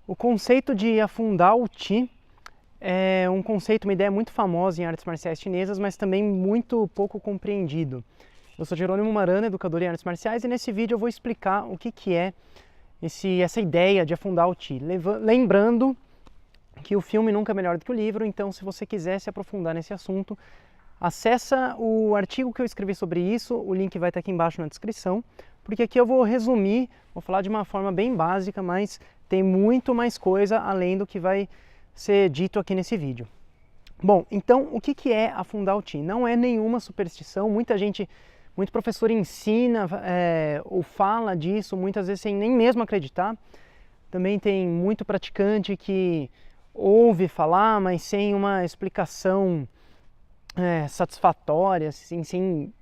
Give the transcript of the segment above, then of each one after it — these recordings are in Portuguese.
O conceito de afundar o Qi é um conceito, uma ideia muito famosa em artes marciais chinesas, mas também muito pouco compreendido. Eu sou Jerônimo Marana, educador em artes marciais, e nesse vídeo eu vou explicar o que é essa ideia de afundar o Qi. Lembrando que o filme nunca é melhor do que o livro, então se você quiser se aprofundar nesse assunto, acessa o artigo que eu escrevi sobre isso, o link vai estar aqui embaixo na descrição, porque aqui eu vou resumir, vou falar de uma forma bem básica, mas tem muito mais coisa além do que vai ser dito aqui nesse vídeo. Bom, então o que é afundar o Qi? Não é nenhuma superstição, muito professor ensina ou fala disso, muitas vezes sem nem mesmo acreditar. Também tem muito praticante que ouve falar, mas sem uma explicação satisfatória, assim, sem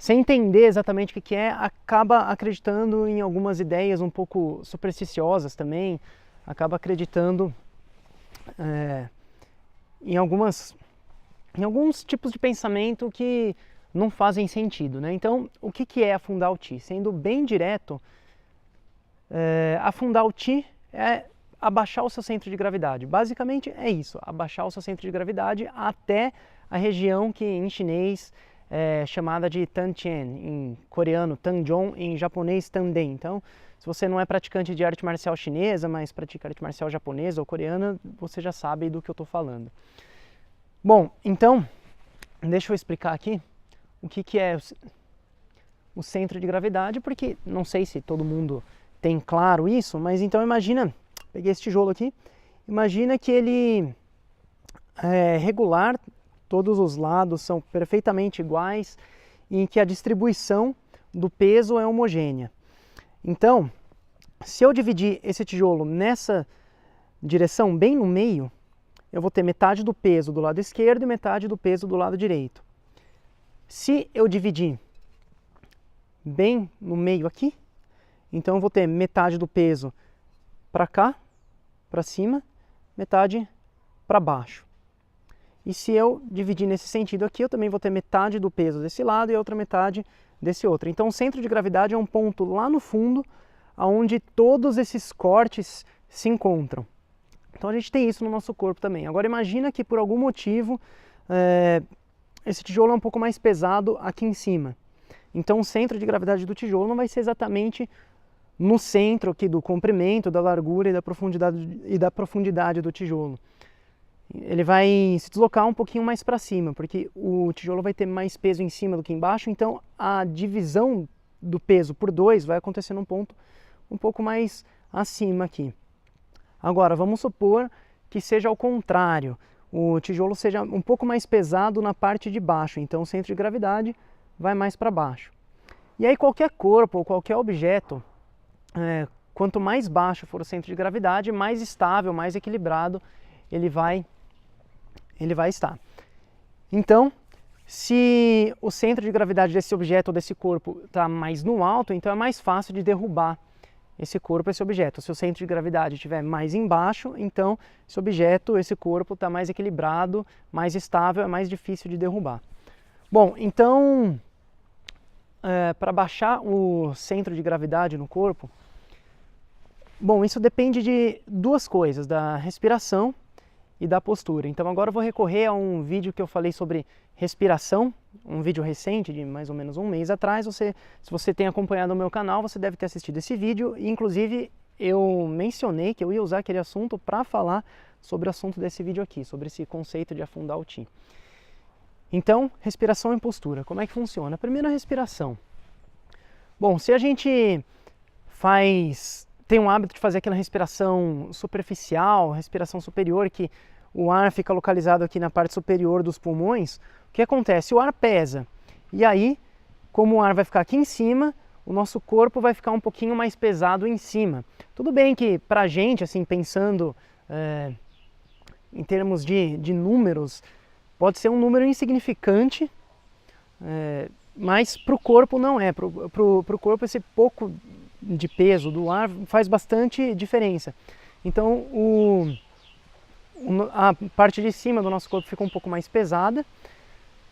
entender exatamente o que é, acaba acreditando em algumas ideias um pouco supersticiosas também, acaba acreditando em alguns tipos de pensamento que não fazem sentido, né? Então, o que é afundar o Qi? Sendo bem direto, afundar o Qi é abaixar o seu centro de gravidade. Basicamente é isso, abaixar o seu centro de gravidade até a região que em chinês é chamada de Tantian, em coreano Tanjong, em japonês Tanden. Então, se você não é praticante de arte marcial chinesa, mas pratica arte marcial japonesa ou coreana, você já sabe do que eu estou falando. Bom, então, deixa eu explicar aqui o que é o centro de gravidade, porque não sei se todo mundo tem claro isso, mas então imagina, peguei esse tijolo aqui, imagina que ele é regular, todos os lados são perfeitamente iguais e em que a distribuição do peso é homogênea. Então, se eu dividir esse tijolo nessa direção, bem no meio, eu vou ter metade do peso do lado esquerdo e metade do peso do lado direito. Se eu dividir bem no meio aqui, então eu vou ter metade do peso para cá, para cima, metade para baixo. E se eu dividir nesse sentido aqui, eu também vou ter metade do peso desse lado e a outra metade desse outro. Então o centro de gravidade é um ponto lá no fundo, onde todos esses cortes se encontram. Então a gente tem isso no nosso corpo também. Agora imagina que por algum motivo esse tijolo é um pouco mais pesado aqui em cima. Então o centro de gravidade do tijolo não vai ser exatamente no centro aqui do comprimento, da largura e da profundidade do tijolo. Ele vai se deslocar um pouquinho mais para cima, porque o tijolo vai ter mais peso em cima do que embaixo, então a divisão do peso por 2 vai acontecer num ponto um pouco mais acima aqui. Agora, vamos supor que seja ao contrário, o tijolo seja um pouco mais pesado na parte de baixo, então o centro de gravidade vai mais para baixo. E aí qualquer corpo ou qualquer objeto, quanto mais baixo for o centro de gravidade, mais estável, mais equilibrado ele vai estar. Então, se o centro de gravidade desse objeto ou desse corpo está mais no alto, então é mais fácil de derrubar esse corpo, esse objeto. Se o centro de gravidade estiver mais embaixo, então esse objeto, esse corpo está mais equilibrado, mais estável, é mais difícil de derrubar. Bom, então, para baixar o centro de gravidade no corpo, bom, isso depende de duas coisas, da respiração e da postura. Então agora eu vou recorrer a um vídeo que eu falei sobre respiração, um vídeo recente de mais ou menos um mês atrás. Se você tem acompanhado o meu canal, você deve ter assistido esse vídeo, e inclusive eu mencionei que eu ia usar aquele assunto para falar sobre o assunto desse vídeo aqui, sobre esse conceito de afundar o Qi. Então, respiração e postura, como é que funciona? Primeiro a respiração. Bom, se a gente tem um hábito de fazer aquela respiração superficial, respiração superior, que o ar fica localizado aqui na parte superior dos pulmões, o que acontece? O ar pesa, e aí, como o ar vai ficar aqui em cima, o nosso corpo vai ficar um pouquinho mais pesado em cima. Tudo bem que pra gente, assim, pensando em termos de números, pode ser um número insignificante, mas para o corpo não é. Para o corpo esse pouco de peso do ar faz bastante diferença. Então a parte de cima do nosso corpo fica um pouco mais pesada,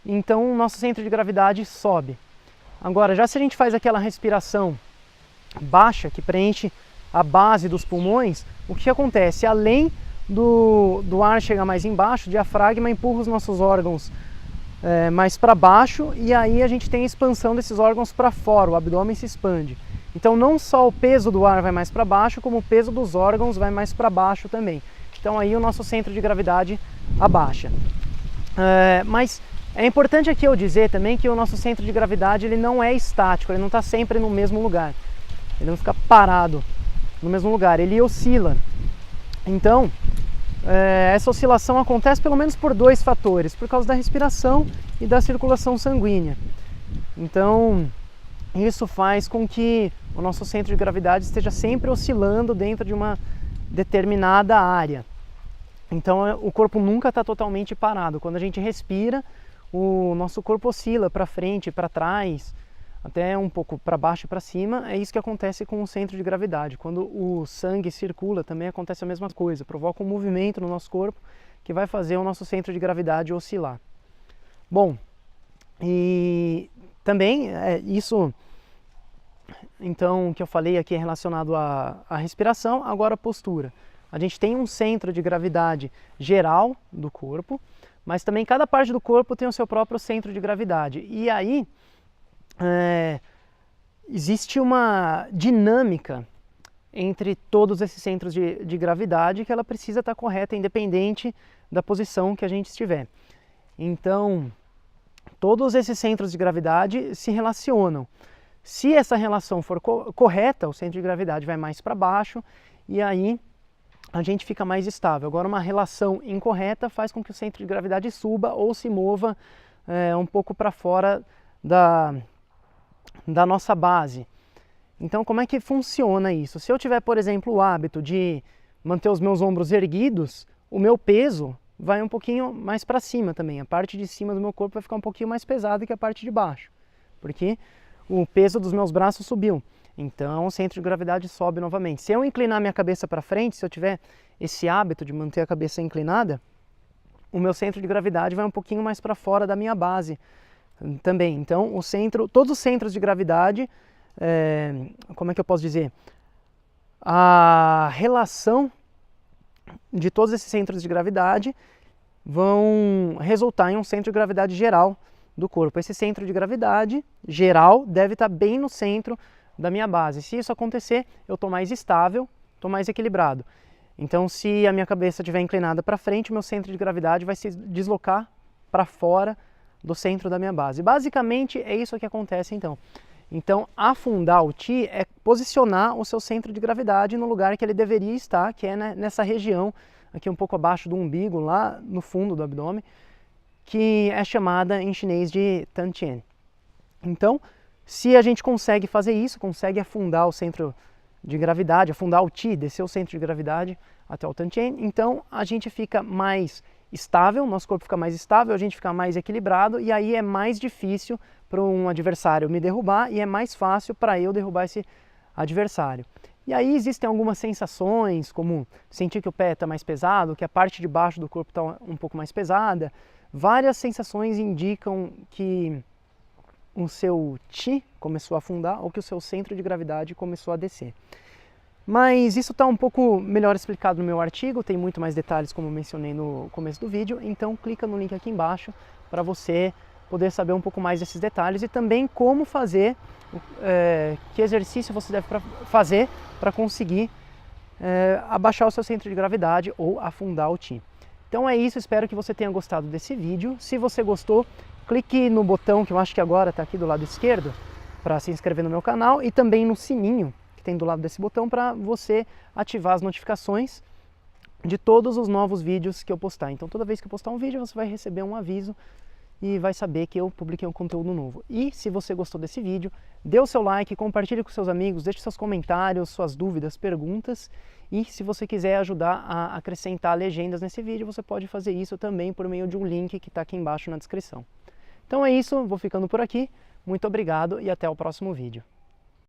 então o nosso centro de gravidade sobe. Agora, já se a gente faz aquela respiração baixa, que preenche a base dos pulmões, o que acontece? Além do ar chegar mais embaixo, o diafragma empurra os nossos órgãos mais para baixo, e aí a gente tem a expansão desses órgãos para fora, o abdômen se expande. Então não só o peso do ar vai mais para baixo, como o peso dos órgãos vai mais para baixo também. Então aí o nosso centro de gravidade abaixa. Mas é importante aqui eu dizer também que o nosso centro de gravidade ele não é estático, ele não está sempre no mesmo lugar. Ele não fica parado no mesmo lugar, ele oscila. Então, essa oscilação acontece pelo menos por dois fatores, por causa da respiração e da circulação sanguínea. Então, isso faz com que o nosso centro de gravidade esteja sempre oscilando dentro de uma determinada área. Então, o corpo nunca está totalmente parado. Quando a gente respira, o nosso corpo oscila para frente, para trás, até um pouco para baixo e para cima. É isso que acontece com o centro de gravidade. Quando o sangue circula, também acontece a mesma coisa, provoca um movimento no nosso corpo que vai fazer o nosso centro de gravidade oscilar. Bom, e também isso então que eu falei aqui é relacionado à respiração. Agora a postura. A gente tem um centro de gravidade geral do corpo, mas também cada parte do corpo tem o seu próprio centro de gravidade. E aí existe uma dinâmica entre todos esses centros de gravidade que ela precisa estar correta, independente da posição que a gente estiver. Então, todos esses centros de gravidade se relacionam. Se essa relação for correta, o centro de gravidade vai mais para baixo e aí a gente fica mais estável. Agora, uma relação incorreta faz com que o centro de gravidade suba ou se mova um pouco para fora da nossa base. Então, como é que funciona isso? Se eu tiver, por exemplo, o hábito de manter os meus ombros erguidos, o meu peso vai um pouquinho mais para cima também. A parte de cima do meu corpo vai ficar um pouquinho mais pesada que a parte de baixo, porque o peso dos meus braços subiu. Então, o centro de gravidade sobe novamente. Se eu inclinar minha cabeça para frente, se eu tiver esse hábito de manter a cabeça inclinada, o meu centro de gravidade vai um pouquinho mais para fora da minha base também. Então, todos os centros de gravidade, como é que eu posso dizer? A relação de todos esses centros de gravidade vão resultar em um centro de gravidade geral do corpo. Esse centro de gravidade geral deve estar bem no centro da minha base. Se isso acontecer, eu estou mais estável, estou mais equilibrado. Então, se a minha cabeça estiver inclinada para frente, o meu centro de gravidade vai se deslocar para fora do centro da minha base. Basicamente, é isso que acontece então. Então, afundar o Ti é posicionar o seu centro de gravidade no lugar que ele deveria estar, que é nessa região, aqui um pouco abaixo do umbigo, lá no fundo do abdômen, que é chamada em chinês de Tan Tien. Então, se a gente consegue fazer isso, consegue afundar o centro de gravidade, afundar o Ti, descer o centro de gravidade até o Tan Tien, então a gente fica mais estável, nosso corpo fica mais estável, a gente fica mais equilibrado, e aí é mais difícil para um adversário me derrubar e é mais fácil para eu derrubar esse adversário. E aí existem algumas sensações, como sentir que o pé está mais pesado, que a parte de baixo do corpo está um pouco mais pesada. Várias sensações indicam que o seu Ti começou a afundar ou que o seu centro de gravidade começou a descer. Mas isso está um pouco melhor explicado no meu artigo, tem muito mais detalhes como eu mencionei no começo do vídeo, então clica no link aqui embaixo para você poder saber um pouco mais desses detalhes e também como fazer, que exercício você deve fazer para conseguir abaixar o seu centro de gravidade ou afundar o Ti. Então é isso, espero que você tenha gostado desse vídeo. Se você gostou, clique no botão que eu acho que agora está aqui do lado esquerdo para se inscrever no meu canal e também no sininho que tem do lado desse botão para você ativar as notificações de todos os novos vídeos que eu postar. Então toda vez que eu postar um vídeo você vai receber um aviso e vai saber que eu publiquei um conteúdo novo. E se você gostou desse vídeo, dê o seu like, compartilhe com seus amigos, deixe seus comentários, suas dúvidas, perguntas. E se você quiser ajudar a acrescentar legendas nesse vídeo, você pode fazer isso também por meio de um link que está aqui embaixo na descrição. Então é isso, vou ficando por aqui. Muito obrigado e até o próximo vídeo.